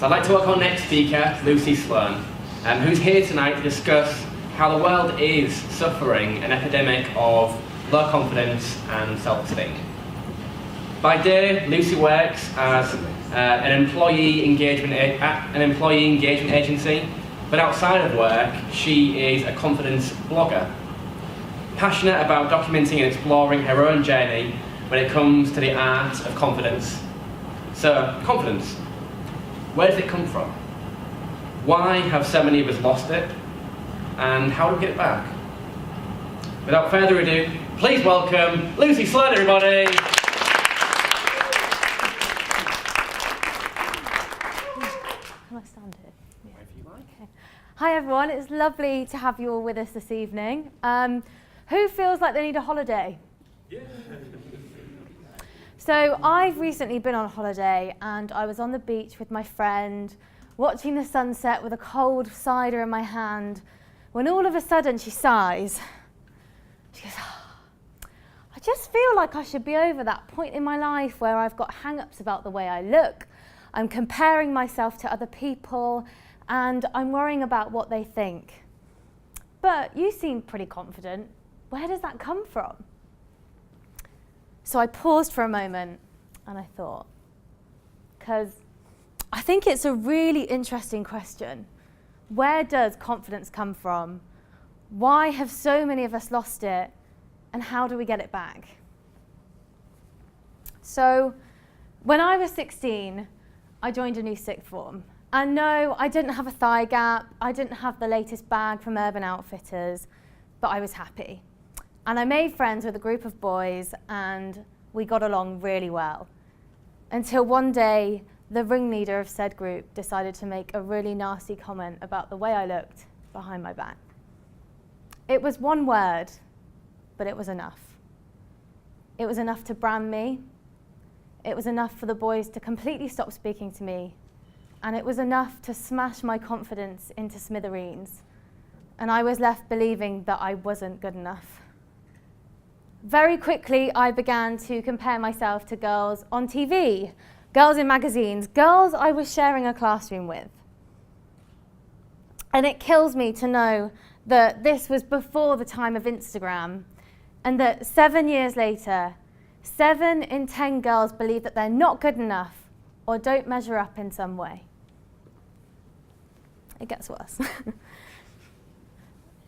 So I'd like to welcome our next speaker, Luci Sloan, who's here tonight to discuss how the world is suffering an epidemic of low confidence and self-esteem. By day, Luci works as an employee engagement agency, but outside of work, she is a confidence blogger, passionate about documenting and exploring her own journey when it comes to the art of confidence. So, confidence. Where does it come from? Why have so many of us lost it? And how do we get it back? Without further ado, please welcome Luci Sloan, everybody! Can I stand here? Yeah. Wherever you like. Okay. Hi everyone, it's lovely to have you all with us this evening. Who feels like they need a holiday? Yeah. So I've recently been on holiday and I was on the beach with my friend, watching the sunset with a cold cider in my hand, when all of a sudden she sighs. She goes, I just feel like I should be over that point in my life where I've got hang-ups about the way I look. I'm comparing myself to other people and I'm worrying about what they think. But you seem pretty confident. Where does that come from? So I paused for a moment and I thought, because I think it's a really interesting question. Where does confidence come from? Why have so many of us lost it? And how do we get it back? So when I was 16, I joined a new sixth form. And no, I didn't have a thigh gap. I didn't have the latest bag from Urban Outfitters, but I was happy. And I made friends with a group of boys and we got along really well. Until one day, the ringleader of said group decided to make a really nasty comment about the way I looked behind my back. It was one word, but it was enough. It was enough to brand me. It was enough for the boys to completely stop speaking to me. And it was enough to smash my confidence into smithereens. And I was left believing that I wasn't good enough. Very quickly, I began to compare myself to girls on TV, girls in magazines, girls I was sharing a classroom with. And it kills me to know that this was before the time of Instagram, and that 7 years later, 7 in 10 girls believe that they're not good enough or don't measure up in some way. It gets worse.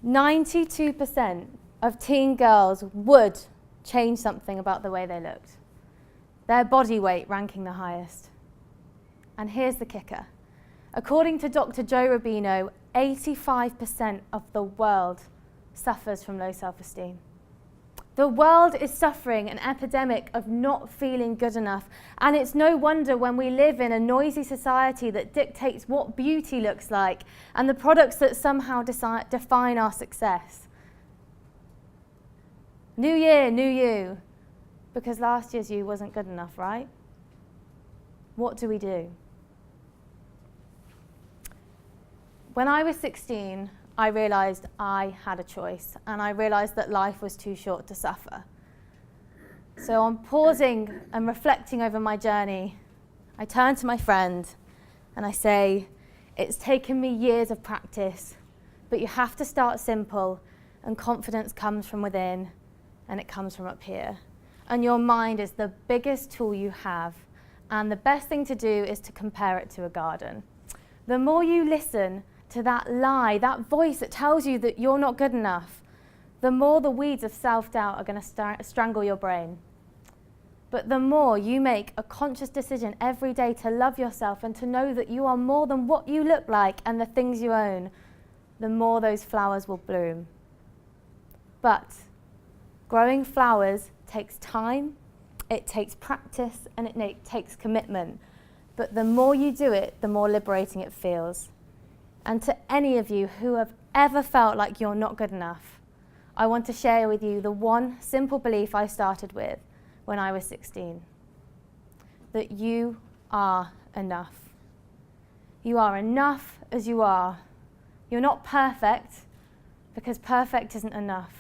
92% of teen girls would change something about the way they looked. Their body weight ranking the highest. And here's the kicker. According to Dr. Joe Rubino, 85% of the world suffers from low self-esteem. The world is suffering an epidemic of not feeling good enough, and it's no wonder when we live in a noisy society that dictates what beauty looks like and the products that somehow define our success. New year, new you, because last year's you wasn't good enough, right? What do we do? When I was 16, I realised I had a choice, and I realised that life was too short to suffer. So on pausing and reflecting over my journey, I turn to my friend and I say, it's taken me years of practice, but you have to start simple, and confidence comes from within, and it comes from up here. And your mind is the biggest tool you have, and the best thing to do is to compare it to a garden. The more you listen to that lie, that voice that tells you that you're not good enough, the more the weeds of self-doubt are going to strangle your brain. But the more you make a conscious decision every day to love yourself and to know that you are more than what you look like and the things you own, the more those flowers will bloom. But growing flowers takes time, it takes practice, and it takes commitment. But the more you do it, the more liberating it feels. And to any of you who have ever felt like you're not good enough, I want to share with you the one simple belief I started with when I was 16. That you are enough. You are enough as you are. You're not perfect, because perfect isn't enough.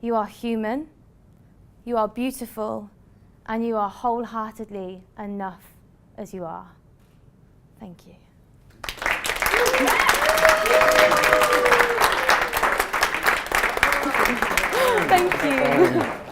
You are human, you are beautiful, and you are wholeheartedly enough as you are. Thank you. Thank you.